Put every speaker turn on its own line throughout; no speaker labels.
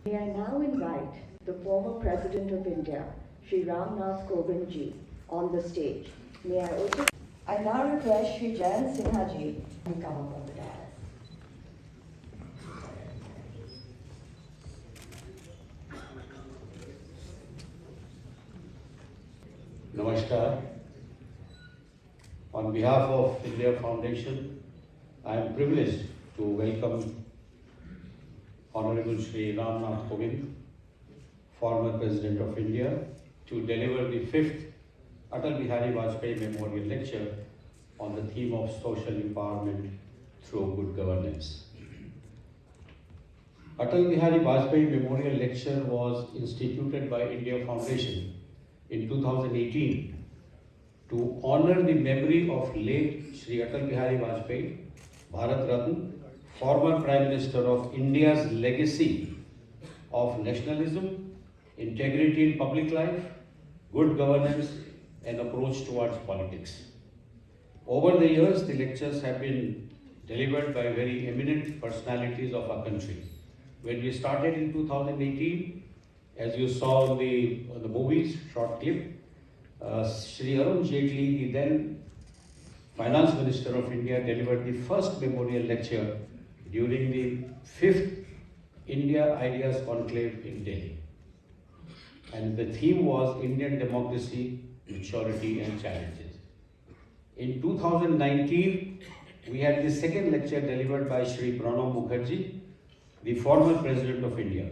May I now invite the former President of India, Shri Ram Nath Kovind ji, on the stage. May I also... I now request Shri Jayant Sinha ji to come up on the dais.
Namaskar. On behalf of India Foundation, I am privileged to welcome Honorable Shri Ram Nath Kovind, former President of India, to deliver the 5th Atal Bihari Vajpayee Memorial Lecture on the theme of social empowerment through good governance. Atal Bihari Vajpayee Memorial Lecture was instituted by India Foundation in 2018 to honor the memory of late Shri Atal Bihari Vajpayee, Bharat Ratna, former Prime Minister of India's legacy of nationalism, integrity in public life, good governance, and approach towards politics. Over the years, the lectures have been delivered by very eminent personalities of our country. When we started in 2018, as you saw in the movies, short clip, Shri Arun Jaitley, the then Finance Minister of India, delivered the first memorial lecture during the 5th India Ideas Conclave in Delhi. And the theme was Indian Democracy, Maturity and Challenges. In 2019, we had the second lecture delivered by Shri Pranab Mukherjee, the former President of India.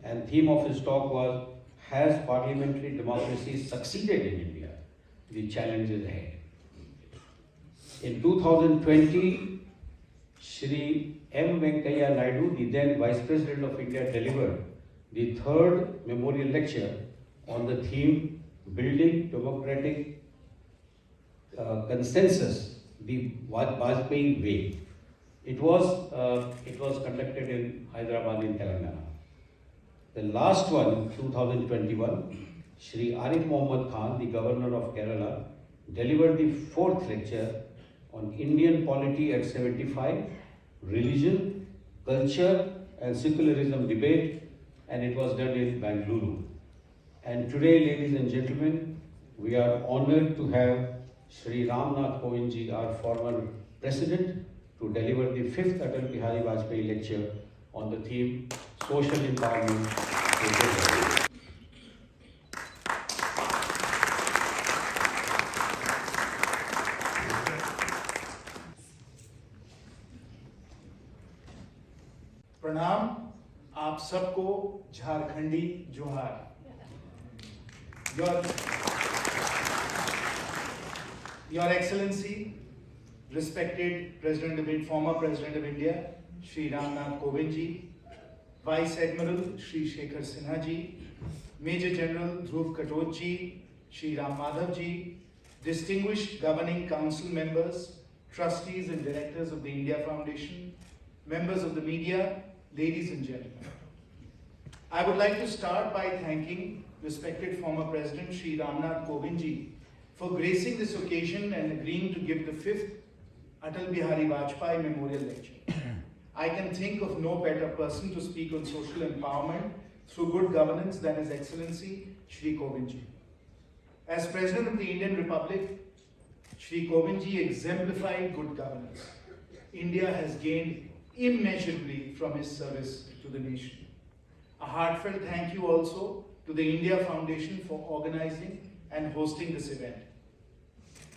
And theme of his talk was, has parliamentary democracy succeeded in India? The challenges ahead. In 2020, Shri M. Venkaiah Naidu, the then Vice President of India, delivered the 3rd memorial lecture on the theme Building Democratic Consensus, the Vajpayee Way. It was conducted in Hyderabad in Telangana. The last one, 2021, Shri Arif Mohammad Khan, the Governor of Kerala, delivered the 4th lecture on Indian polity at 75, religion, culture and secularism debate, and it was done in Bangalore. And today, ladies and gentlemen, we are honored to have Shri Ram Nath Kovind ji, our former President, to deliver the 5th Atal Bihari Vajpayee lecture on the theme Social Empowerment.
प्रणाम आप सबको झारखंडी जोहार। Your Excellency, respected former President of India, Shri Ram Nath Kovind ji, Vice Admiral Shri Shekhar Sinha ji, Major General Dhruv Katoj ji, Shri Ram Madhav ji, distinguished Governing Council members, trustees and directors of the India Foundation, members of the media, ladies and gentlemen. I would like to start by thanking respected former President Shri Ram Nath Kovind ji for gracing this occasion and agreeing to give the 5th Atal Bihari Vajpayee Memorial Lecture. I can think of no better person to speak on social empowerment through good governance than His Excellency Shri Kovind ji. As President of the Indian Republic, Shri Kovind ji exemplified good governance. India has gained immeasurably from his service to the nation. A heartfelt thank you also to the India Foundation for organizing and hosting this event.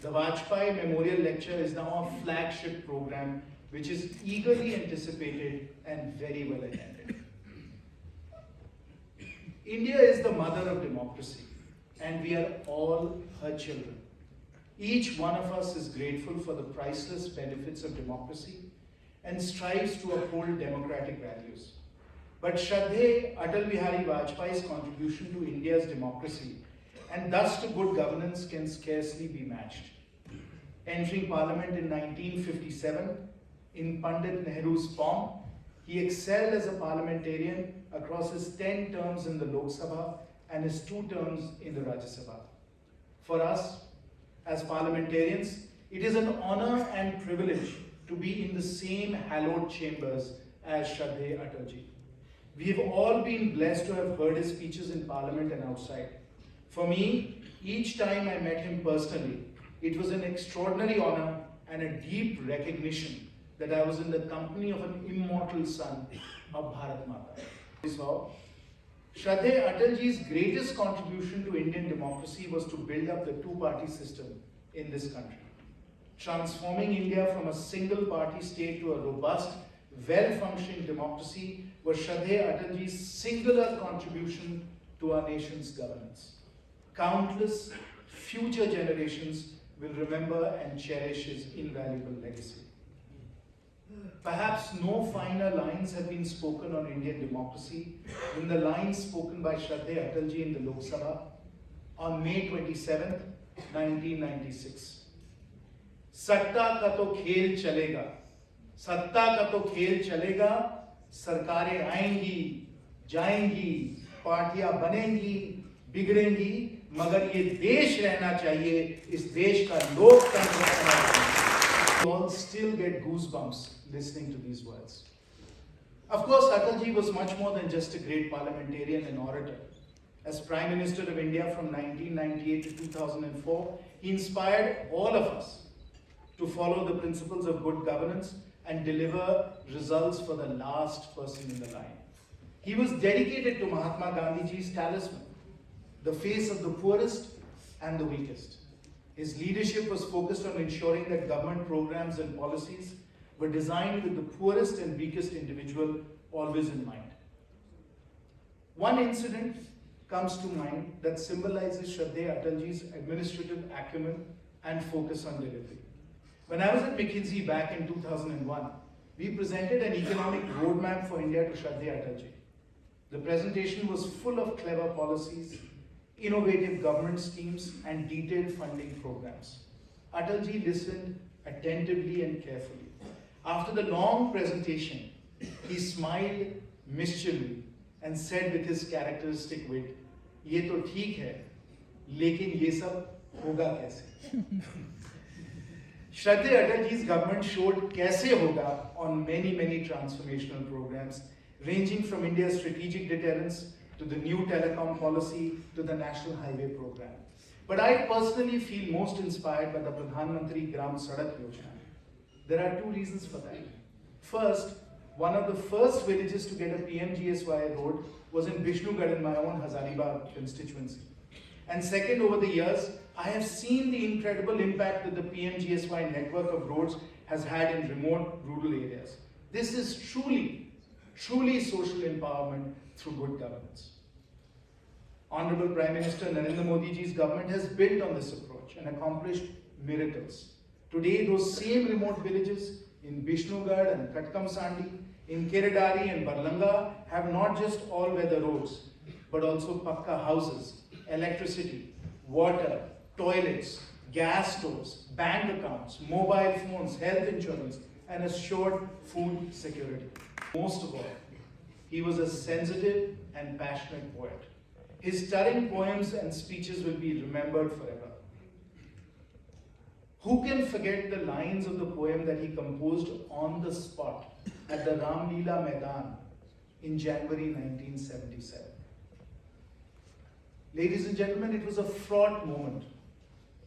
The Vajpayee Memorial Lecture is now a flagship program which is eagerly anticipated and very well attended. India is the mother of democracy and we are all her children. Each one of us is grateful for the priceless benefits of democracy and strives to uphold democratic values. But Shraddhe Atal Bihari Vajpayee's contribution to India's democracy and thus to good governance can scarcely be matched. Entering Parliament in 1957, in Pandit Nehru's palm, he excelled as a parliamentarian across his 10 terms in the Lok Sabha and his 2 terms in the Rajya Sabha. For us, as parliamentarians, it is an honor and privilege to be in the same hallowed chambers as Shraddhe Atalji. We've all been blessed to have heard his speeches in Parliament and outside. For me, each time I met him personally, it was an extraordinary honor and a deep recognition that I was in the company of an immortal son of Bharat Mata. So, Shraddheya Atalji's greatest contribution to Indian democracy was to build up the two-party system in this country, transforming India from a single-party state to a robust, well-functioning democracy was Shraddheya Atalji's singular contribution to our nation's governance. Countless future generations will remember and cherish his invaluable legacy. Perhaps no finer lines have been spoken on Indian democracy than the lines spoken by Shraddheya Atalji in the Lok Sabha on May 27, 1996. सत्ता का तो खेल चलेगा, सत्ता का तो खेल चलेगा, सरकारें आएंगी, जाएंगी, पार्टियां बनेंगी, बिगड़ेंगी, मगर ये देश रहना चाहिए, इस देश का लोकतंत्र रहना चाहिए. We all still get goosebumps listening to these words. Of course, Atalji was much more than just a great parliamentarian and orator. As Prime Minister of India from 1998 to 2004, he inspired all of us to follow the principles of good governance and deliver results for the last person in the line. He was dedicated to Mahatma Gandhiji's talisman, the face of the poorest and the weakest. His leadership was focused on ensuring that government programs and policies were designed with the poorest and weakest individual always in mind. One incident comes to mind that symbolizes Shraddheya Atalji's administrative acumen and focus on delivery. When I was at McKinsey back in 2001, we presented an economic roadmap for India to Shraddheya Atalji. The presentation was full of clever policies, innovative government schemes, and detailed funding programs. Atalji listened attentively and carefully. After the long presentation, he smiled mischievously and said with his characteristic wit, "ये तो ठीक है, लेकिन ये सब होगा कैसे?" Shraddheya Atalji's government showed kaise hoga on many transformational programs, ranging from India's strategic deterrence to the new telecom policy to the National Highway Program. But I personally feel most inspired by the Pradhan Mantri Gram Sadak Yojana. There are two reasons for that. First, one of the first villages to get a PMGSY road was in Bishnugad in my own Hazaribagh constituency. And second, over the years, I have seen the incredible impact that the PMGSY network of roads has had in remote rural areas. This is truly social empowerment through good governance. Honorable Prime Minister Narendra Modi ji's government has built on this approach and accomplished miracles. Today, those same remote villages in Bishnugad and Katkamsandi, in Keredari and Barlanga have not just all-weather roads, but also pakka houses, electricity, water, toilets, gas stoves, bank accounts, mobile phones, health insurance, and assured food security. Most of all, he was a sensitive and passionate poet. His stirring poems and speeches will be remembered forever. Who can forget the lines of the poem that he composed on the spot at the Ram Leela Maidan in January 1977? Ladies and gentlemen, it was a fraught moment.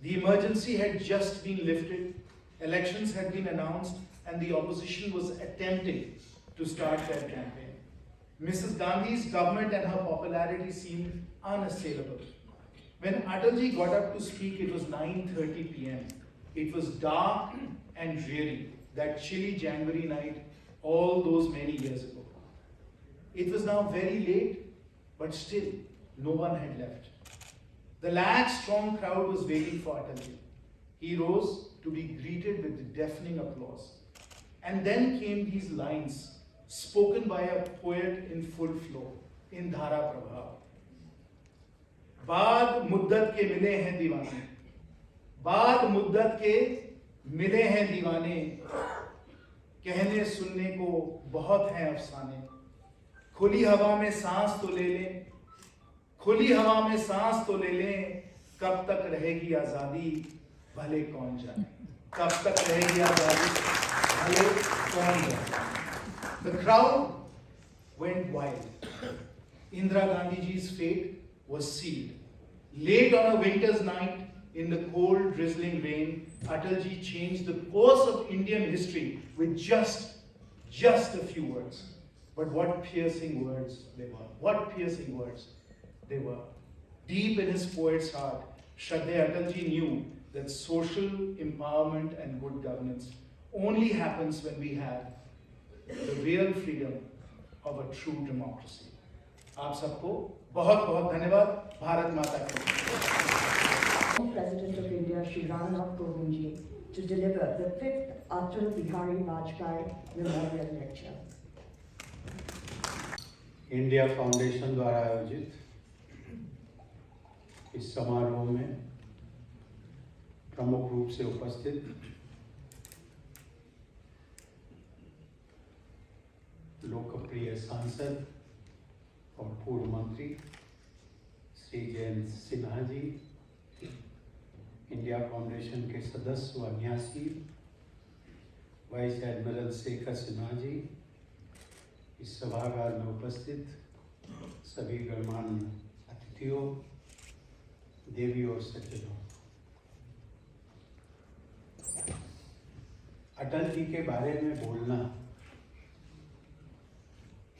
The emergency had just been lifted, elections had been announced, and the opposition was attempting to start their campaign. Mrs. Gandhi's government and her popularity seemed unassailable. When Atalji got up to speak, it was 9:30 p.m. It was dark and dreary, that chilly January night all those many years ago. It was now very late, but still, no one had left. The large, strong crowd was waiting for Atalji. He rose to be greeted with deafening applause. And then came these lines, spoken by a poet in full flow, in Dhara Prabha. बाद मुद्दत के मिले हैं दीवाने, बाद मुद्दत के मिले हैं दीवाने, कहने सुनने को बहुत हैं अफसाने, खुली हवा में सांस तो ले लें, खुली हवा में सांस तो ले लें, कब तक रहेगी आजादी भले कौन जाने, कब तक रहेगी आजादी भले कौन जाने. The crowd went wild. Indira Gandhiji's fate was sealed. Late on a winter's night, in the cold, drizzling rain, Atalji changed the course of Indian history with just a few words. But what piercing words they were. What piercing words they were. Deep in his poet's heart, Shraddha Atalji knew that social empowerment and good governance only happens when we have the real freedom of a true democracy. आप सबको बहुत बहुत धन्यवाद. भारत माता की.
President of India Shri Ram Nath Kovind ji to deliver the 5th Atal Bihari Vajpayee Memorial Lecture.
India foundation द्वारा आयोजित इस समारोह में प्रमुख रूप से उपस्थित लोकप्रिय सांसद और पूर्व मंत्री श्री जयंत सिन्हा जी, इंडिया फाउंडेशन के सदस्य व न्यासी वाइस एडमिरल शेखर सिन्हा जी, इस सभागार में उपस्थित सभी गणमान्य अतिथियों, देवी और सज्जनों, अटल जी के बारे में बोलना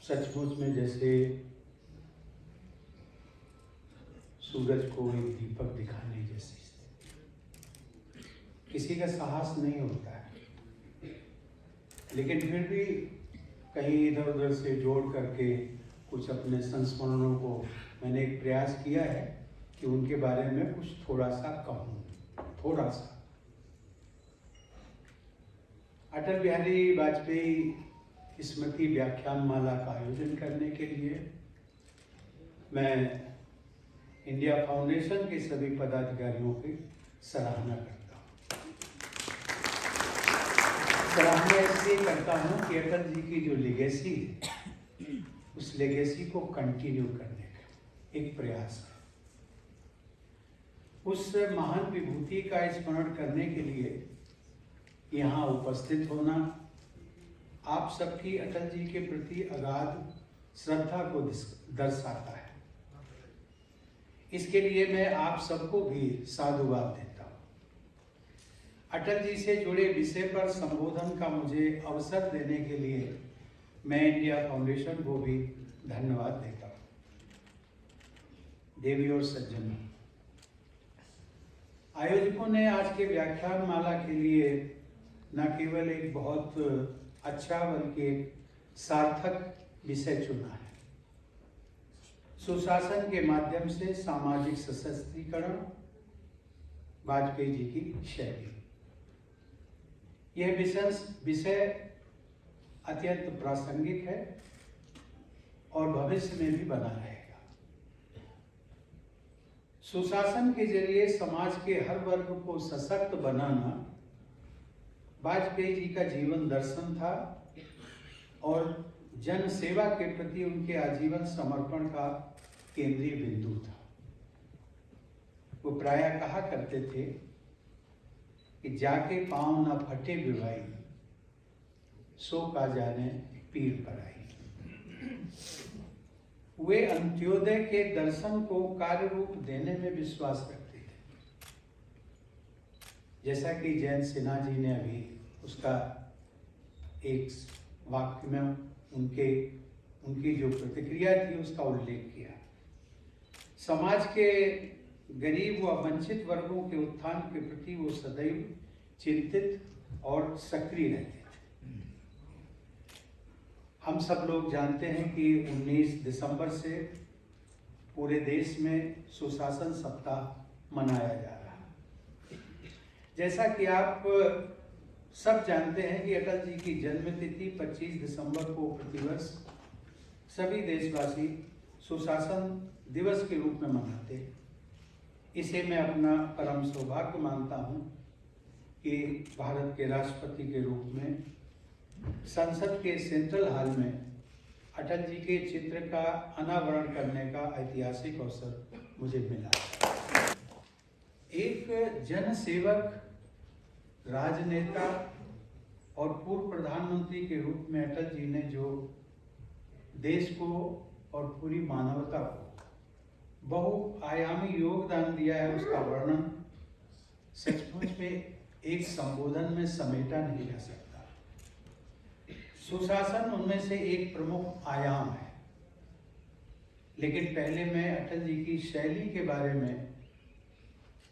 सचमुच में जैसे सूरज को एक दीपक दिखाने जैसी स्थिति। किसी का साहस नहीं होता है, लेकिन फिर भी कहीं इधर उधर से जोड़ करके कुछ अपने संस्मरणों को मैंने एक प्रयास किया है कि उनके बारे में कुछ थोड़ा सा कहूँ। थोड़ा सा अटल बिहारी वाजपेयी स्मृति व्याख्यान माला का आयोजन करने के लिए मैं इंडिया फाउंडेशन के सभी पदाधिकारियों की सराहना करता हूँ। सराहना इसलिए करता हूँ कि अटल जी की जो लेगेसी है, उस लेगेसी को कंटिन्यू करने का एक प्रयास है। उस महान विभूति का स्मरण करने के लिए यहाँ उपस्थित होना आप सबकी अटल जी के प्रति अगाध श्रद्धा को दर्शाता है। इसके लिए मैं आप सबको भी साधुवाद देता हूँ। अटल जी से जुड़े विषय पर संबोधन का मुझे अवसर देने के लिए मैं इंडिया फाउंडेशन को भी धन्यवाद देता हूँ। देवी और सज्जनों, आयोजकों ने आज के व्याख्यान माला के लिए न केवल एक बहुत अच्छा बल्कि एक सार्थक विषय चुना है। सुशासन के माध्यम से सामाजिक सशक्तिकरण, वाजपेयी जी की शैली। यह विषय अत्यंत प्रासंगिक है और भविष्य में भी बना रहेगा। सुशासन के जरिए समाज के हर वर्ग को सशक्त बनाना वाजपेयी जी का जीवन दर्शन था और जन सेवा के प्रति उनके आजीवन समर्पण का केंद्रीय बिंदु था। वो प्रायः कहा करते थे कि जाके पांव न फटे विवाई, सो का जाने पीर पराई। वे अंत्योदय के दर्शन को कार्य रूप देने में विश्वास रखते थे। जैसा कि जयंत सिन्हा जी ने अभी उसका एक वाक्य में उनकी जो प्रतिक्रिया थी उसका उल्लेख किया। समाज के गरीब व वंचित वर्गों के उत्थान के प्रति वो सदैव चिंतित और सक्रिय रहते थे। हम सब लोग जानते हैं कि 19 दिसंबर से पूरे देश में सुशासन सप्ताह मनाया जा रहा है। जैसा कि आप सब जानते हैं कि अटल जी की जन्मतिथि 25 दिसंबर को प्रतिवर्ष सभी देशवासी सुशासन दिवस के रूप में मनाते हैं। इसे मैं अपना परम सौभाग्य मानता हूं कि भारत के राष्ट्रपति के रूप में संसद के सेंट्रल हॉल में अटल जी के चित्र का अनावरण करने का ऐतिहासिक अवसर मुझे मिला। एक जनसेवक, राजनेता और पूर्व प्रधानमंत्री के रूप में अटल जी ने जो
देश को और पूरी मानवता को बहुआयामी योगदान दिया है, उसका वर्णन सचमुच में एक संबोधन में समेटा नहीं जा सकता। सुशासन उनमें से एक प्रमुख आयाम है। लेकिन पहले मैं अटल जी की शैली के बारे में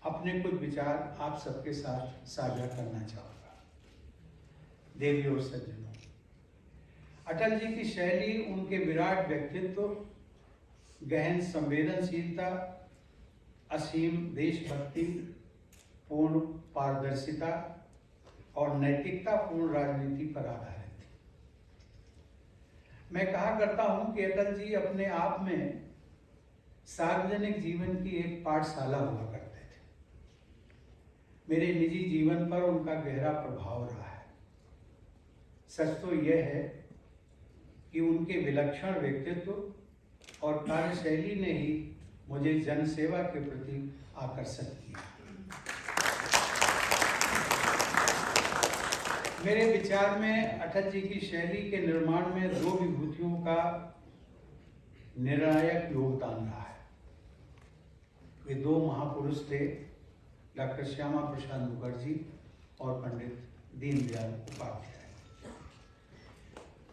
अपने कुछ विचार आप सबके साथ साझा करना चाहूँगा। देवी और सज्जनों, अटल जी की शैली उनके विराट व्यक्तित्व, गहन संवेदनशीलता, असीम देशभक्ति, पूर्ण पारदर्शिता और नैतिकता पूर्ण राजनीति पर आधारित थी। मैं कहा करता हूं कि अटल जी अपने आप में सार्वजनिक जीवन की एक पाठशाला हुआ करते थे। मेरे निजी जीवन पर उनका गहरा प्रभाव रहा है। सच तो यह है कि उनके विलक्षण व्यक्तित्व और कार्यशैली ने ही मुझे जनसेवा के प्रति आकर्षित किया। मेरे विचार में अटल जी की शैली के निर्माण में दो विभूतियों का निर्णायक योगदान रहा है। वे दो महापुरुष थे, डॉक्टर श्यामा प्रसाद मुखर्जी और पंडित दीनदयाल उपाध्याय।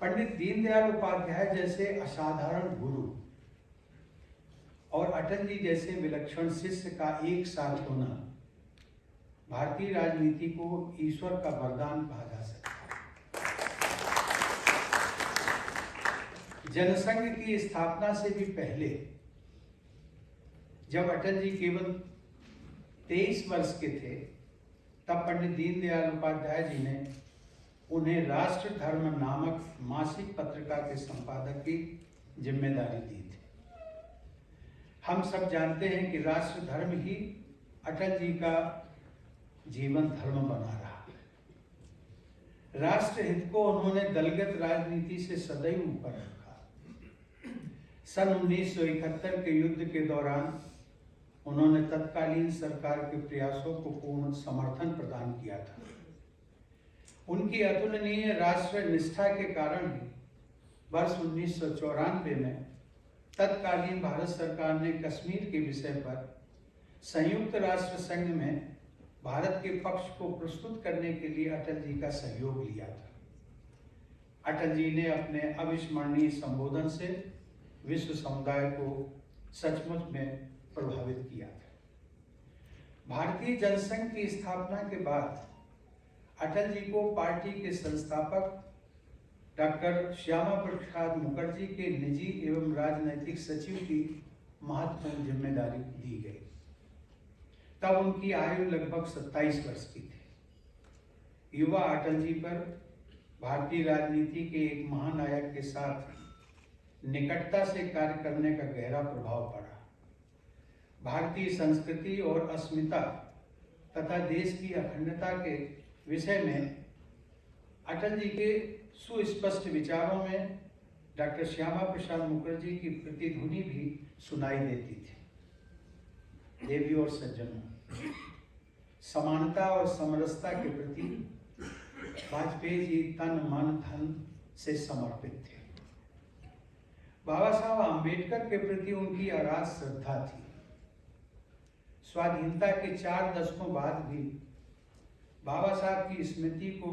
पंडित दीनदयाल उपाध्याय जैसे असाधारण गुरु और अटल जी जैसे विलक्षण शिष्य का एक साथ होना भारतीय राजनीति को ईश्वर का वरदान कहा जा सकता है। जनसंघ की स्थापना से भी पहले, जब अटल जी केवल 23 वर्ष के थे, तब पंडित दीनदयाल उपाध्याय जी ने उन्हें राष्ट्र धर्म नामक मासिक पत्रिका के संपादक की जिम्मेदारी दी थी। हम सब जानते हैं कि राष्ट्र धर्म ही अटल जी का जीवन धर्म बना रहा। राष्ट्र हित को उन्होंने दलगत राजनीति से सदैव ऊपर रखा। सन 1971 के युद्ध के दौरान उन्होंने तत्कालीन सरकार के प्रयासों को पूर्ण समर्थन प्रदान किया था। उनकी अतुलनीय राष्ट्र निष्ठा के कारण ही वर्ष 1994 में तत्कालीन भारत सरकार ने कश्मीर के विषय पर संयुक्त राष्ट्र संघ में भारत के पक्ष को प्रस्तुत करने के लिए अटल जी का सहयोग लिया था। अटल जी ने अपने अविस्मरणीय संबोधन से विश्व समुदाय को सचमुच में प्रभावित किया था। भारतीय जनसंघ की स्थापना के बाद अटल जी को पार्टी के संस्थापक डॉक्टर श्यामा प्रसाद मुखर्जी के निजी एवं राजनैतिक सचिव की महत्वपूर्ण जिम्मेदारी दी गई। तब उनकी आयु लगभग 27 वर्ष की थी। युवा अटल जी पर भारतीय राजनीति के एक महानायक के साथ निकटता से कार्य करने का गहरा प्रभाव पड़ा। भारतीय संस्कृति और अस्मिता तथा देश की अखंडता के विषय में अटल जी के सुस्पष्ट विचारों में डॉक्टर श्यामा प्रसाद मुखर्जी की प्रतिध्वनि भी सुनाई देती थी। देवी और सज्जनों, समानता और समरसता के प्रति वाजपेयी जी तन मन धन से समर्पित थे। बाबा साहब आम्बेडकर के प्रति उनकी अगाध श्रद्धा थी। स्वाधीनता के 4 दशकों बाद भी बाबा साहब की स्मृति को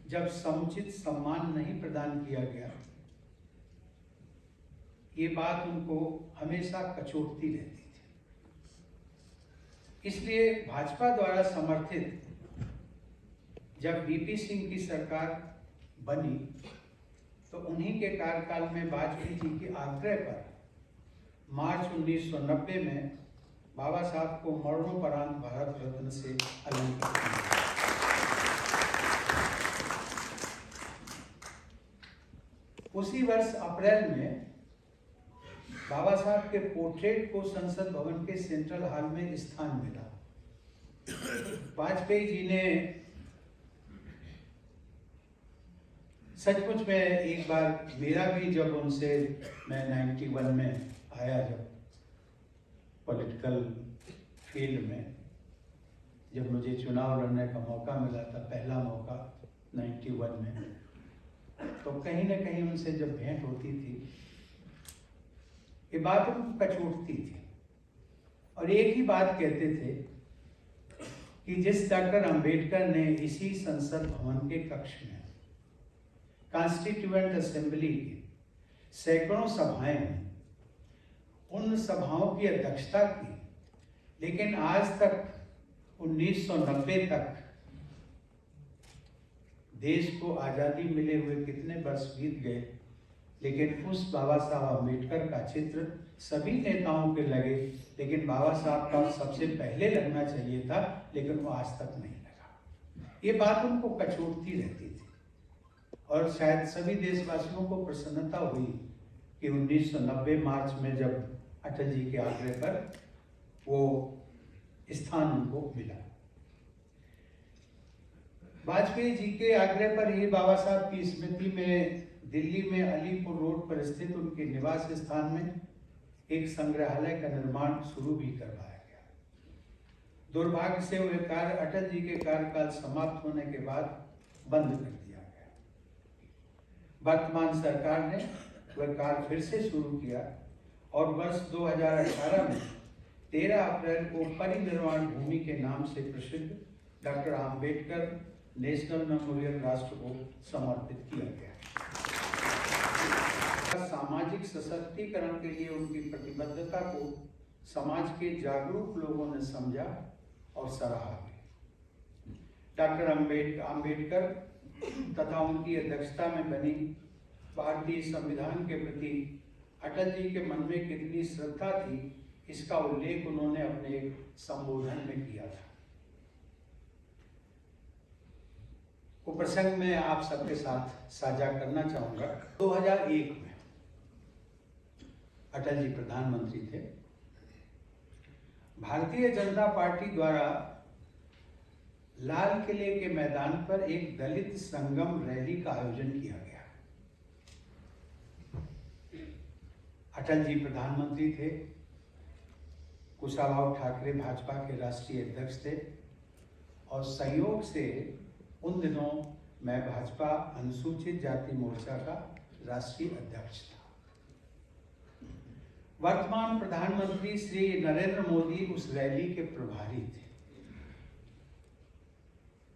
जब समुचित सम्मान नहीं प्रदान किया गया, ये बात उनको हमेशा कचोटती रहती थी। इसलिए भाजपा द्वारा समर्थित जब वीपी सिंह की सरकार बनी तो उन्हीं के कार्यकाल में वाजपेयी जी के आग्रह पर मार्च 1990 में बाबा साहब को मरणोपरांत भारत रत्न से अलंकृत किया। उसी वर्ष अप्रैल में बाबा साहब के पोर्ट्रेट को संसद भवन के सेंट्रल हॉल में स्थान मिला। वाजपेयी जी ने सचमुच में एक बार मेरा भी, जब उनसे मैं 91 में आया, जब पॉलिटिकल फील्ड में जब मुझे चुनाव लड़ने का मौका मिला था, पहला मौका 91 में, तो कहीं ना कहीं उनसे जब भेंट होती थी, ये बात उनको कचोटती थी और एक ही बात कहते थे कि जिस डॉक्टर अंबेडकर ने इसी संसद भवन के कक्ष में कॉन्स्टिट्यूएंट असेंबली की सैकड़ों सभाएं हुई, उन सभाओं की अध्यक्षता की, लेकिन आज तक 1990 तक देश को आज़ादी मिले हुए कितने वर्ष बीत गए, लेकिन उस बाबा साहब अम्बेडकर का चित्र सभी नेताओं के लगे, लेकिन बाबा साहब का सबसे पहले लगना चाहिए था, लेकिन वो आज तक नहीं लगा। ये बात उनको कचोटती रहती थी और शायद सभी देशवासियों को प्रसन्नता हुई कि 1990 मार्च में जब अटल जी के आग्रह पर वो स्थान उनको मिला। वाजपेयी जी के आग्रह पर ही बाबा साहब की स्मृति में दिल्ली में अलीपुर रोड पर स्थित उनके निवास स्थान में एक संग्रहालय का निर्माण शुरू भी करवाया गया। दुर्भाग्य से वह कार्य अटल जी के कार्यकाल समाप्त होने के बाद बंद कर दिया गया। वर्तमान सरकार ने वह कार्य फिर से शुरू किया और वर्ष 2018 में 13 अप्रैल को परिनिर्वाण भूमि के नाम से प्रसिद्ध डॉक्टर आम्बेडकर नेशनल मेमोरियल राष्ट्र को समर्पित किया गया। सामाजिक सशक्तिकरण के लिए उनकी प्रतिबद्धता को समाज के जागरूक लोगों ने समझा और सराहा भी। डॉक्टर आम्बेडकर तथा उनकी अध्यक्षता में बनी भारतीय संविधान के प्रति अटल जी के मन में कितनी श्रद्धा थी, इसका उल्लेख उन्होंने अपने एक संबोधन में किया था। वो प्रसंग में आप सबके साथ साझा करना चाहूंगा। 2001 में अटल जी प्रधानमंत्री थे। भारतीय जनता पार्टी द्वारा लाल किले के मैदान पर एक दलित संगम रैली का आयोजन किया गया। अटल जी प्रधानमंत्री थे, कुशाभाऊ ठाकरे भाजपा के राष्ट्रीय अध्यक्ष थे और संयोग से उन दिनों मैं भाजपा अनुसूचित जाति मोर्चा का राष्ट्रीय अध्यक्ष था। वर्तमान प्रधानमंत्री श्री नरेंद्र मोदी उस रैली के प्रभारी थे।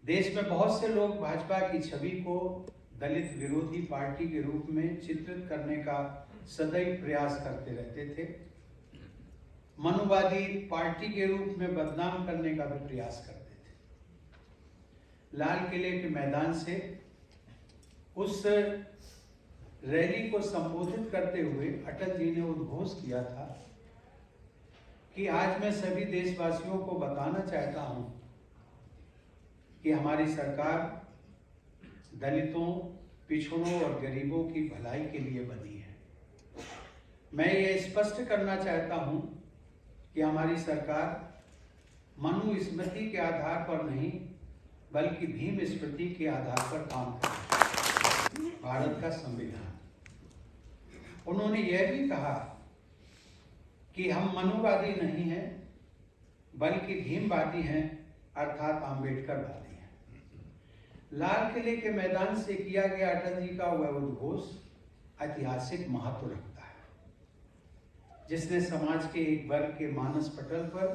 देश में बहुत से लोग भाजपा की छवि को दलित विरोधी पार्टी के रूप में चित्रित करने का सदैव प्रयास करते रहते थे। मनुवादी पार्टी के रूप में बदनाम करने का भी प्रयास करते थे। लाल किले के मैदान से उस रैली को संबोधित करते हुए अटल जी ने उद्घोष किया था कि आज मैं सभी देशवासियों को बताना चाहता हूं कि हमारी सरकार दलितों, पिछड़ों और गरीबों की भलाई के लिए बनी है। मैं ये स्पष्ट करना चाहता हूं कि हमारी सरकार मनु स्मृति के आधार पर नहीं बल्कि भीम स्मृति के आधार पर काम करती है। भारत का संविधान। उन्होंने यह भी कहा कि हम मनुवादी नहीं हैं बल्कि भीमवादी हैं, अर्थात आम्बेडकरवादी हैं। लाल किले के मैदान से किया गया अटल जी का वह उद्घोष ऐतिहासिक महत्व रखता है, जिसने समाज के एक वर्ग के मानस पटल पर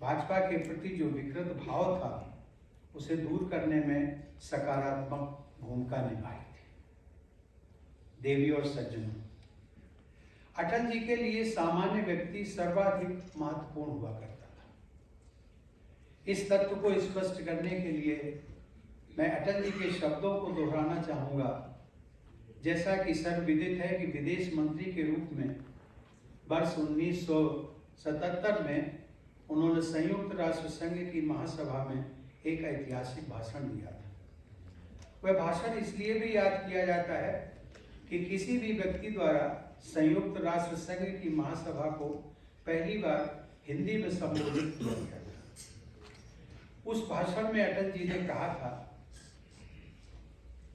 भाजपा के प्रति जो विकृत भाव था उसे दूर करने में सकारात्मक भूमिका निभाई थी। देवी और सज्जनों, अटल जी के लिए सामान्य व्यक्ति सर्वाधिक महत्वपूर्ण हुआ करता था। इस तत्व को स्पष्ट करने के लिए मैं अटल जी के शब्दों को दोहराना चाहूंगा। जैसा कि सर्वविदित है कि विदेश मंत्री के रूप में वर्ष 1977 में उन्होंने संयुक्त राष्ट्र संघ की महासभा में एक ऐतिहासिक भाषण दिया था। वह भाषण इसलिए भी याद किया जाता है कि किसी भी व्यक्ति द्वारा संयुक्त राष्ट्र संघ की महासभा को पहली बार हिंदी में संबोधित किया गया था। उस भाषण में अटल जी ने कहा था,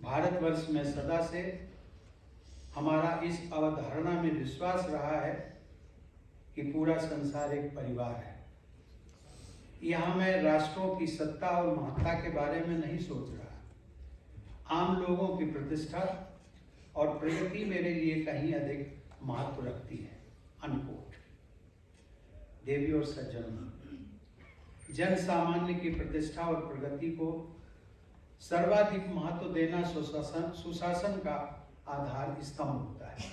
भारतवर्ष में सदा से हमारा इस अवधारणा में विश्वास रहा है कि पूरा संसार एक परिवार है। यहाँ मैं राष्ट्रों की सत्ता और महत्ता के बारे में नहीं सोच रहा। आम लोगों की प्रतिष्ठा और प्रगति मेरे लिए कहीं अधिक महत्व रखती है। अनकोट। देवी और सज्जनों, जन सामान्य की प्रतिष्ठा और प्रगति को सर्वाधिक महत्व देना सुशासन का आधार स्तंभ होता है।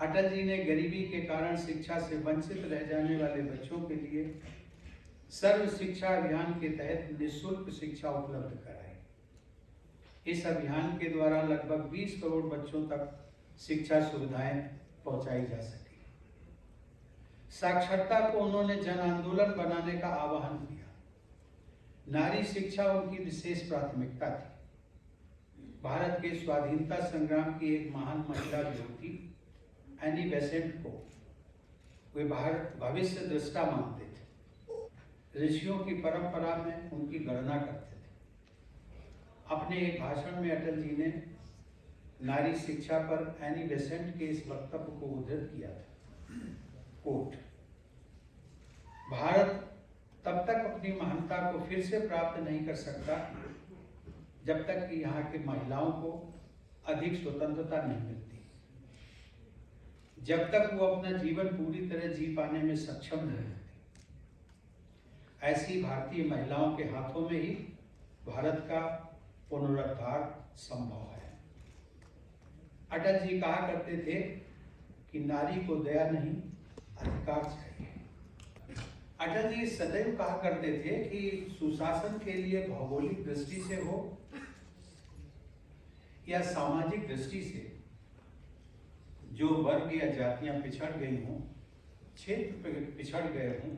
अटल जी ने गरीबी के कारण शिक्षा से वंचित रह जाने वाले बच्चों के लिए सर्व शिक्षा अभियान के तहत निःशुल्क शिक्षा उपलब्ध कराई। इस अभियान के द्वारा लगभग 20 करोड़ बच्चों तक शिक्षा सुविधाएं पहुंचाई जा सकी। साक्षरता को उन्होंने जन आंदोलन बनाने का आह्वान किया। नारी शिक्षा उनकी विशेष प्राथमिकता थी। भारत के स्वाधीनता संग्राम की एक महान महिला जो थी एनी बेसेंट को वे भविष्य दृष्टा मानते थे। ऋषियों की परंपरा में उनकी गणना करते थे। अपने एक भाषण में अटल जी ने नारी शिक्षा पर एनी बेसेंट के इस वक्तव्य को उद्धृत किया था। कोट, भारत तब तक अपनी महानता को फिर से प्राप्त नहीं कर सकता जब तक कि यहाँ की महिलाओं को अधिक स्वतंत्रता नहीं मिलती, जब तक वो अपना जीवन पूरी तरह जी पाने में सक्षम नहीं होती। ऐसी भारतीय महिलाओं के हाथों में ही भारत का पुनरुद्धार संभव है। अटल जी कहा करते थे कि नारी को दया नहीं, अधिकार चाहिए। अटल जी सदैव कहा करते थे कि सुशासन के लिए भौगोलिक दृष्टि से हो या सामाजिक दृष्टि से जो वर्ग या जातियां पिछड़ गई हों, क्षेत्र पिछड़ गए हों,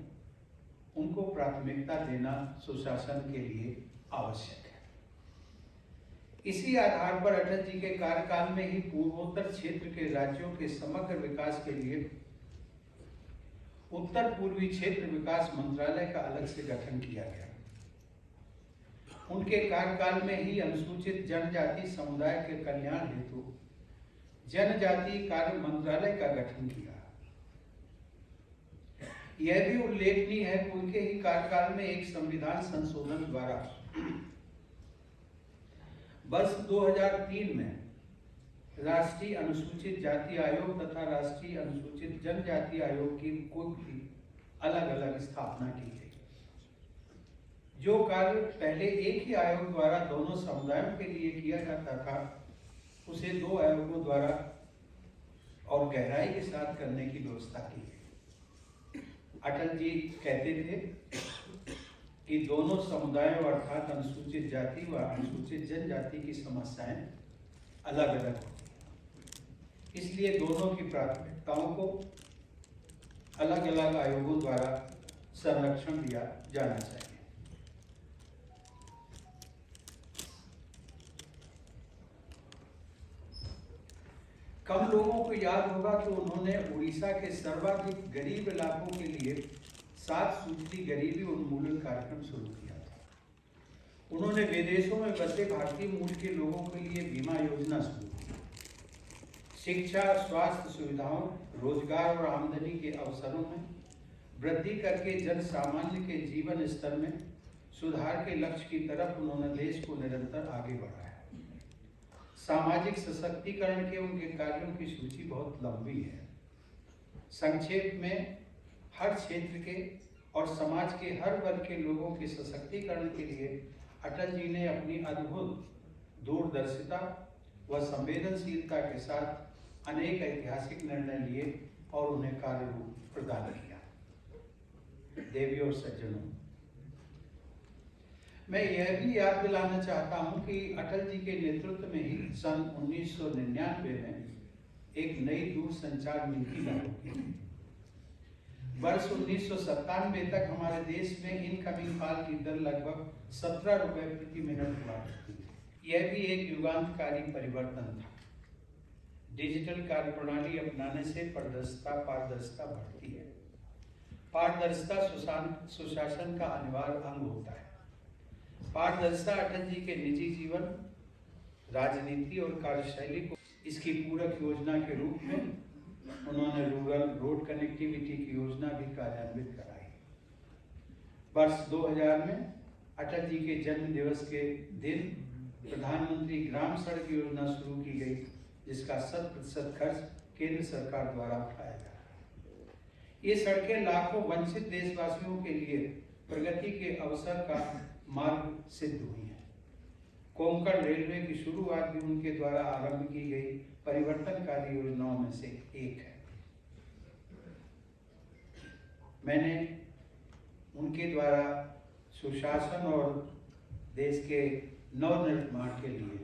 उनको प्राथमिकता देना सुशासन के लिए आवश्यक है। इसी आधार पर अटल जी के कार्यकाल में ही पूर्वोत्तर क्षेत्र के राज्यों के समग्र विकास के लिए उत्तर पूर्वी क्षेत्र विकास मंत्रालय का अलग से गठन किया गया। उनके कार्यकाल में ही अनुसूचित जनजाति समुदाय के कल्याण हेतु जनजाति कार्य मंत्रालय का गठन किया। यह भी उल्लेखनीय है कि उनके ही कार्यकाल में एक संविधान संशोधन द्वारा वर्ष 2003 में राष्ट्रीय अनुसूचित जाति आयोग तथा राष्ट्रीय अनुसूचित जनजाति आयोग की कोई अलग अलग स्थापना की गई। जो कार्य पहले एक ही आयोग द्वारा दोनों समुदायों के लिए किया जाता था, उसे दो आयोगों द्वारा और गहराई के साथ करने की व्यवस्था की गई। अटल जी कहते थे कि दोनों समुदायों अर्थात अनुसूचित जाति व अनुसूचित जनजाति की समस्याएं अलग अलग होती हैं, इसलिए दोनों की प्राथमिकताओं को अलग अलग आयोगों द्वारा संरक्षण दिया जाना चाहिए। कम लोगों को याद होगा कि उन्होंने उड़ीसा के सर्वाधिक गरीब इलाकों के लिए 7 सूत्री गरीबी उन्मूलन कार्यक्रम शुरू किया था। उन्होंने विदेशों में बसे भारतीय मूल के लोगों के लिए बीमा योजना शुरू की। शिक्षा, स्वास्थ्य सुविधाओं, रोजगार और आमदनी के अवसरों में वृद्धि करके जन सामान्य के जीवन स्तर में सुधार के लक्ष्य की तरफ उन्होंने देश को निरंतर आगे बढ़ाया। सामाजिक सशक्तिकरण के उनके कार्यों की सूची बहुत लंबी है। संक्षेप में, हर क्षेत्र के और समाज के हर वर्ग के लोगों के सशक्तिकरण के लिए अटल जी ने अपनी अद्भुत दूरदर्शिता व संवेदनशीलता के साथ अनेक ऐतिहासिक निर्णय लिए और उन्हें कार्य रूप प्रदान किया। देवी और सज्जनों, मैं यह भी याद दिलाना चाहता हूं कि अटल जी के नेतृत्व में ही सन 1999 में एक नई दूरसंचार नीति लागू की गई। वर्ष 1997 तक हमारे देश में इनकमिंग कॉल की दर लगभग 17 रुपए प्रति मिनट हुआ करती थी। यह भी एक युगांतकारी परिवर्तन था। डिजिटल कार्य प्रणाली अपनाने से पारदर्शिता बढ़ती है। पारदर्शिता सुशासन का अनिवार्य अंग होता है। पारदर्शिता अटल जी के निजी जीवन, राजनीति और कार्यशैली को इसकी पूरक योजना के रूप में उन्होंने रूरल रोड कनेक्टिविटी की योजना भी कार्यान्वित कराई। वर्ष 2000 में अटल जी के जन्म दिवस के दिन प्रधानमंत्री ग्राम सड़क योजना शुरू की गई, जिसका 100% खर्च केंद्र सरकार द्वारा उठाया जा रहा है। ये सड़कें लाखों वंचित देशवासियों के लिए प्रगति के अवसर का मार्ग सिद्ध हुई है। कोंकण रेलवे की शुरुआत भी उनके द्वारा आरंभ की गई परिवर्तनकारी योजनाओं में से एक है। मैंने उनके द्वारा सुशासन और देश के नवनिर्माण के लिए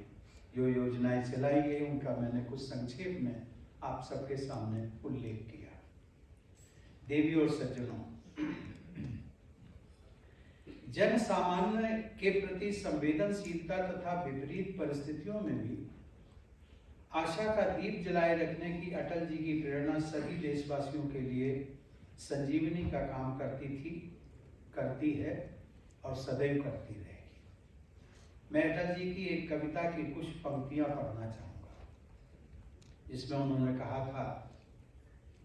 जो योजनाएं चलाई गई, उनका मैंने कुछ संक्षेप में आप सबके सामने उल्लेख किया। देवी और सज्जनों, जन सामान्य के प्रति संवेदनशीलता तथा विपरीत परिस्थितियों में भी आशा का दीप जलाए रखने की अटल जी की प्रेरणा सभी देशवासियों के लिए संजीवनी का काम करती थी, करती है और सदैव करती रहेगी। मैं अटल जी की एक कविता की कुछ पंक्तियां पढ़ना चाहूंगा, जिसमें उन्होंने कहा था,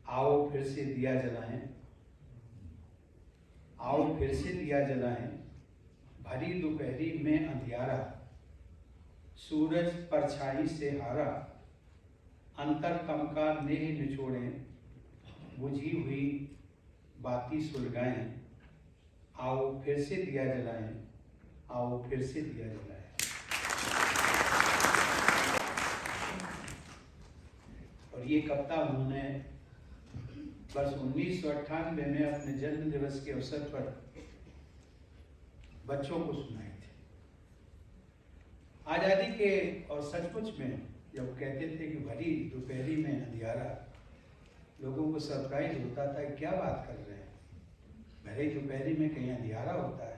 आओ फिर से दिया जलाएं, आओ फिर से दिया जलाएं, भरी दोपहरी में अंधियारा, सूरज परछाई से हारा, अंतर तम का नेह निचोड़ें, बुझी हुई बाती सुलगाएं, आओ फिर से दिया जलाएं, आओ फिर से दिया जलाएं। और ये कविता उन्होंने वर्ष 1998 में अपने जन्म दिवस के अवसर पर बच्चों को सुनाई थी। आजादी के और सचमुच में जब कहते थे कि भरी दोपहरी में अंधियारा, लोगों को सरप्राइज होता था, क्या बात कर रहे हैं, भरी दोपहरी में कहीं अंधियारा होता है।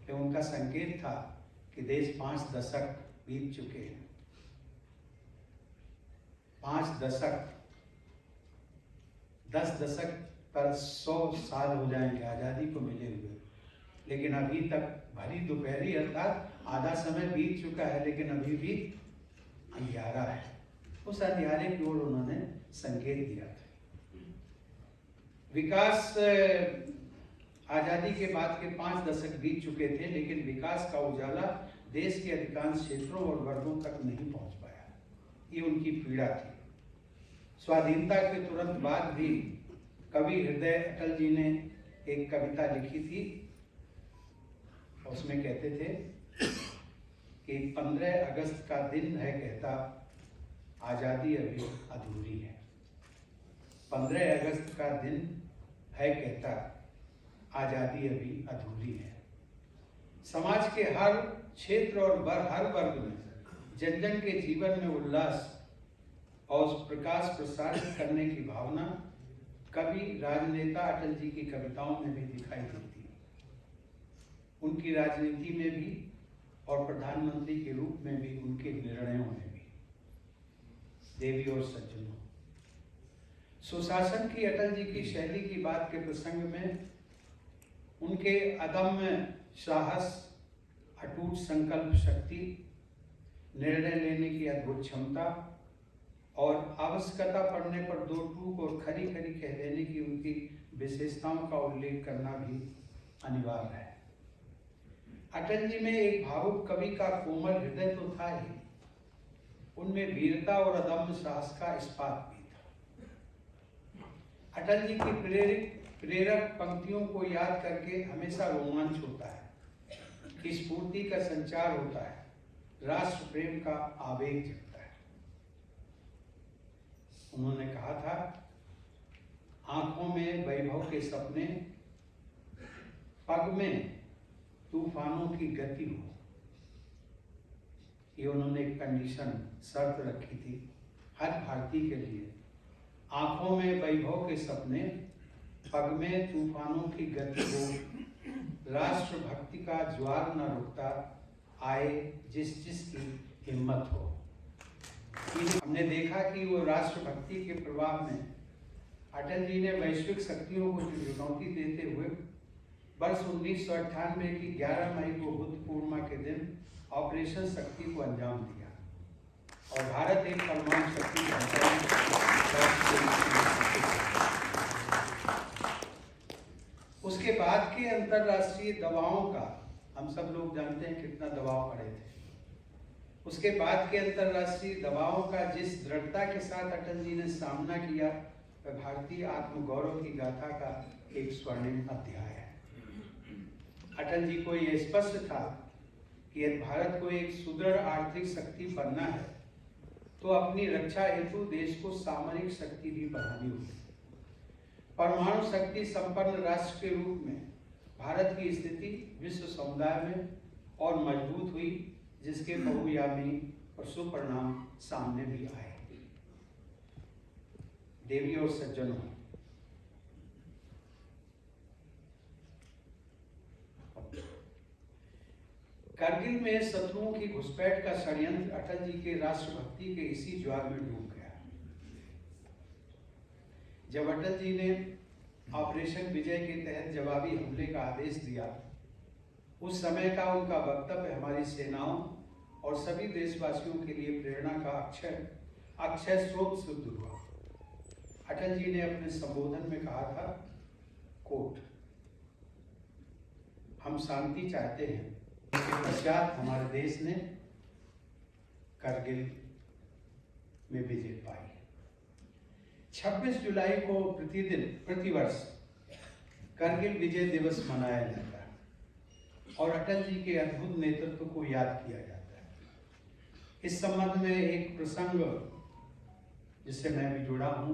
तो उनका संकेत था कि देश 5 दशक बीत चुके हैं, 5 दशक, 10 दशक पर 100 साल हो जाएंगे आज़ादी को मिले हुए, लेकिन अभी तक भरी दोपहरी अर्थात आधा समय बीत चुका है, लेकिन अभी भी अंधियारा है। उस अंधियारे की ओर उन्होंने संकेत दिया था। विकास, आज़ादी के बाद के 5 दशक बीत चुके थे, लेकिन विकास का उजाला देश के अधिकांश क्षेत्रों और वर्गों तक नहीं पहुंच पाया। ये उनकी पीड़ा थी। स्वाधीनता के तुरंत बाद भी कवि हृदय अटल जी ने एक कविता लिखी थी, उसमें कहते थे कि 15 अगस्त का दिन है कहता, आज़ादी अभी अधूरी है। 15 अगस्त का दिन है कहता, आज़ादी अभी अधूरी है। समाज के हर क्षेत्र और हर वर्ग में जन जन के जीवन में उल्लास और प्रकाश प्रसारित करने की भावना कवि राजनेता अटल जी की कविताओं में भी दिखाई देती है। उनकी राजनीति में भी और प्रधानमंत्री के रूप में भी, उनके निर्णयों में भी। देवी और सज्जनों, सुशासन की अटल जी की शैली की बात के प्रसंग में उनके अदम्य साहस, अटूट संकल्प शक्ति, निर्णय लेने की अद्भुत क्षमता और आवश्यकता पड़ने पर दो टूक और खरी खरी कह देने की उनकी विशेषताओं का उल्लेख करना भी अनिवार्य है। अटल जी में एक भावुक कवि का कोमल हृदय तो था ही, उनमें वीरता और अदम्य साहस का इस्पात भी था। अटल जी की प्रेरक पंक्तियों को याद करके हमेशा रोमांच होता है, स्फूर्ति का संचार होता है, राष्ट्र प्रेम का आवेग जगता है। उन्होंने कहा था, आंखों में वैभव के सपने, पग में तूफानों की गति हो। ये उन्होंने एक कंडीशन, शर्त रखी थी हर भारतीय के लिए। आंखों में वैभव के सपने, पग में तूफानों की गति हो, राष्ट्र भक्ति का ज्वार न रुकता, आए जिस जिसकी हिम्मत हो। हमने देखा कि वो राष्ट्र भक्ति के प्रभाव में अटल जी ने वैश्विक शक्तियों को चुनौती देते हुए वर्ष 1998 की 11 मई को बुद्ध पूर्णिमा के दिन ऑपरेशन शक्ति को अंजाम दिया और भारत एक परमाणु शक्ति उसके बाद के अंतरराष्ट्रीय दबावों का हम सब लोग जानते हैं कितना दबाव पड़े थे। उसके बाद के अंतर्राष्ट्रीय दबावों का जिस दृढ़ता के साथ अटल जी ने सामना किया, वह भारतीय आत्मगौरव की गाथा का एक स्वर्णिम अध्याय है। अटल जी को यह स्पष्ट था कि यदि भारत को एक सुदृढ़ आर्थिक शक्ति बनना है तो अपनी रक्षा हेतु देश को सामरिक शक्ति भी बढ़ानी होगी। परमाणु शक्ति संपन्न राष्ट्र के रूप में भारत की स्थिति विश्व समुदाय में और मजबूत हुई, जिसके बहुआयामी और सुपरिणाम सामने भी आए। देवी और सज्जनों, कारगिल में शत्रुओं की घुसपैठ का षड्यंत्र अटल जी के राष्ट्रभक्ति के इसी ज्वार में डूब गया। जब अटल जी ने ऑपरेशन विजय के तहत जवाबी हमले का आदेश दिया, उस समय का उनका वक्तव्य हमारी सेनाओं और सभी देशवासियों के लिए प्रेरणा का अक्षय स्रोत सिद्ध हुआ। अटल जी ने अपने संबोधन में कहा था, कोट, हम शांति चाहते हैं। इसके पश्चात हमारे देश ने कारगिल में विजय पाई। 26 जुलाई को प्रतिवर्ष कारगिल विजय दिवस मनाया जाता है और अटल जी के अद्भुत नेतृत्व को याद किया जाता है। इस संबंध में एक प्रसंग जिससे मैं भी जुड़ा हूं,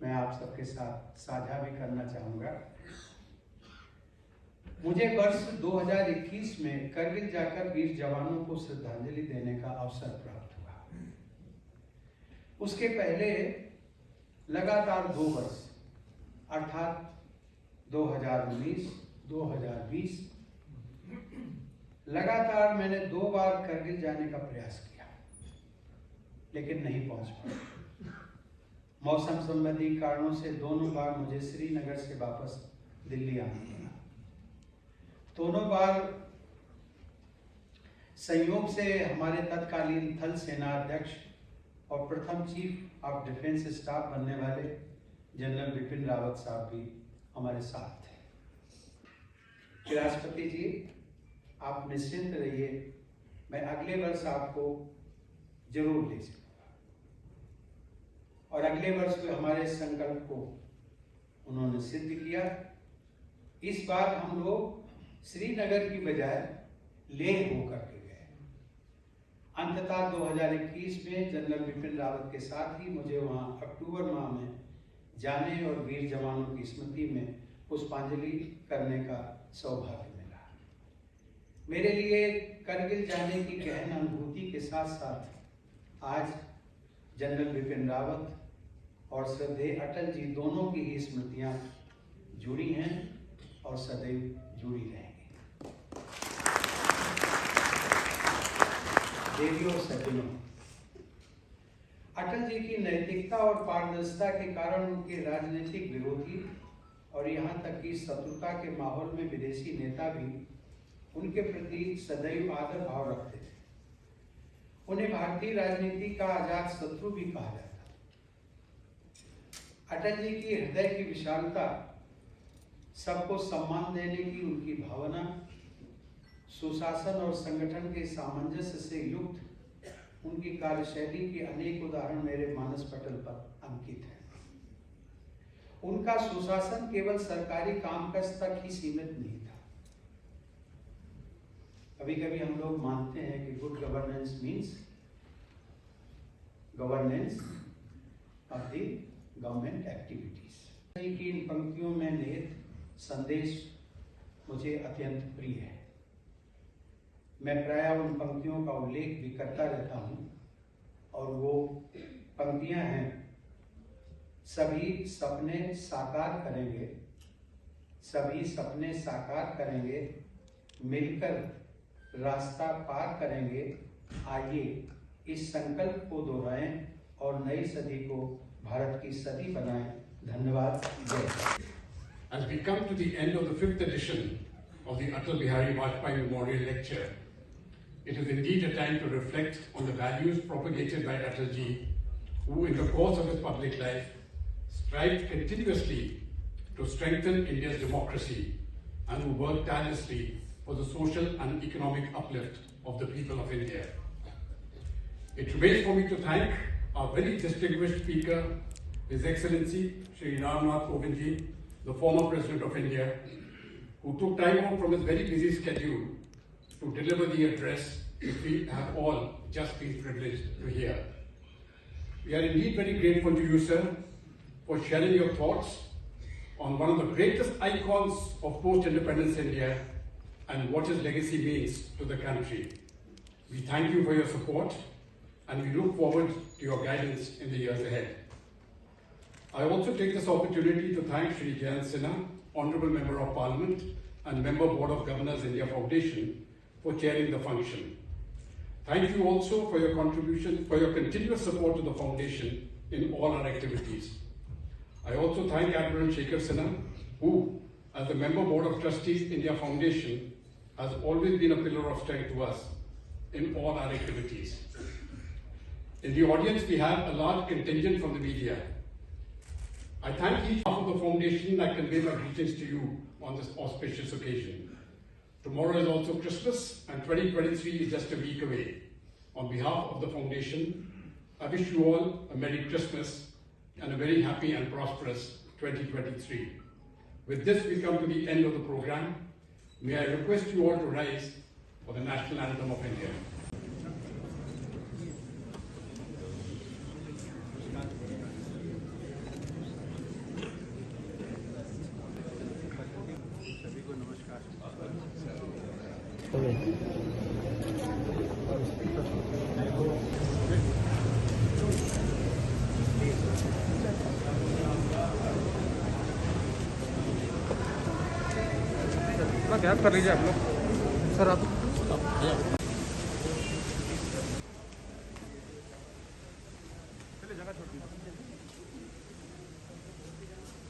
मैं आप सबके साथ साझा भी करना चाहूंगा। मुझे वर्ष 2021 में कारगिल जाकर वीर जवानों को श्रद्धांजलि देने का अवसर प्राप्त हुआ। उसके पहले लगातार 2 वर्ष अर्थात 2019, 2020 लगातार मैंने 2 बार कारगिल जाने का प्रयास किया, लेकिन नहीं पहुंच पाया। मौसम संबंधी कारणों से दोनों बार मुझे श्रीनगर से वापस दिल्ली आना पड़ा। दोनों बार संयोग से हमारे तत्कालीन थल सेना अध्यक्ष और प्रथम चीफ ऑफ डिफेंस स्टाफ बनने वाले जनरल बिपिन रावत साहब भी हमारे साथ थे। राष्ट्रपति जी, आप निश्चिंत रहिए, मैं अगले वर्ष आपको जरूर ले सकूंगा। और अगले वर्ष में हमारे संकल्प को उन्होंने सिद्ध किया। इस बार हम लोग श्रीनगर की बजाय लेह होकर के गए। अंततः 2021 में जनरल बिपिन रावत के साथ ही मुझे वहां अक्टूबर माह में जाने और वीर जवानों की स्मृति में पुष्पांजलि करने का सौभाग्य मिला। मेरे लिए कारगिल जाने की गहन अनुभूति के साथ साथ आज जनरल बिपिन रावत और श्रद्धेय अटल जी दोनों की ही स्मृतियां जुड़ी हैं और सदैव जुड़ी रहेंगी। देवियों और सज्जनों, अटल जी की नैतिकता और पारदर्शिता के कारण उनके राजनीतिक विरोधी और यहाँ तक कि शत्रुता के माहौल में विदेशी नेता भी उनके प्रति सदैव आदर भाव रखते थे। उन्हें भारतीय राजनीति का आजाद शत्रु भी कहा जाता। अटल जी की हृदय की विशालता, सबको सम्मान देने की उनकी भावना, सुशासन और संगठन के सामंजस्य से युक्त उनकी कार्यशैली के अनेक उदाहरण मेरे मानस पटल पर अंकित हैं। उनका सुशासन केवल सरकारी कामकाज तक ही सीमित नहीं था। कभी कभी हम लोग मानते हैं कि good governance means governance of the government activities. की इन पंक्तियों में निहित संदेश मुझे अत्यंत प्रिय है। मैं प्रायः उन पंक्तियों का उल्लेख भी करता रहता हूँ और वो पंक्तियां हैं, सभी सपने साकार करेंगे, सभी सपने साकार करेंगे, मिलकर रास्ता पार करेंगे। आइए इस संकल्प को दोहराएं और नई सदी को भारत की सदी बनाएं। धन्यवाद। जय।
As we come to the end of the 5th edition of the Atal Bihari Vajpayee Memorial Lecture, it is indeed a time to reflect on the values propagated by Atalji, who in the course of his public life strived continuously to strengthen India's democracy and who worked tirelessly for the social and economic uplift of the people of India. It remains for me to thank our very distinguished speaker, His Excellency Shri Ram Nath Kovind ji, the former President of India, who took time out from his very busy schedule to deliver the address which we have all just been privileged to hear. We are indeed very grateful to you, sir, for sharing your thoughts on one of the greatest icons of post-independence India and what his legacy means to the country. We thank you for your support and we look forward to your guidance in the years ahead. I also take this opportunity to thank Shri Jayant Sinha, Honourable Member of Parliament and Member Board of Governors India Foundation, for chairing the function. Thank you also for your contribution, for your continuous support to the Foundation in all our activities. I also thank Admiral Shekhar Sinha, who, as the Member Board of Trustees India Foundation, has always been a pillar of strength to us in all our activities. In the audience, we have a large contingent from the media. I thank each half of the Foundation and I convey my greetings to you on this auspicious occasion. Tomorrow is also Christmas and 2023 is just a week away. On behalf of the Foundation, I wish you all a Merry Christmas and a very happy and prosperous 2023. With this, we come to the end of the program. May I request you all to rise for the National Anthem of India.
Gap कर लीजिए आप लोग sir आप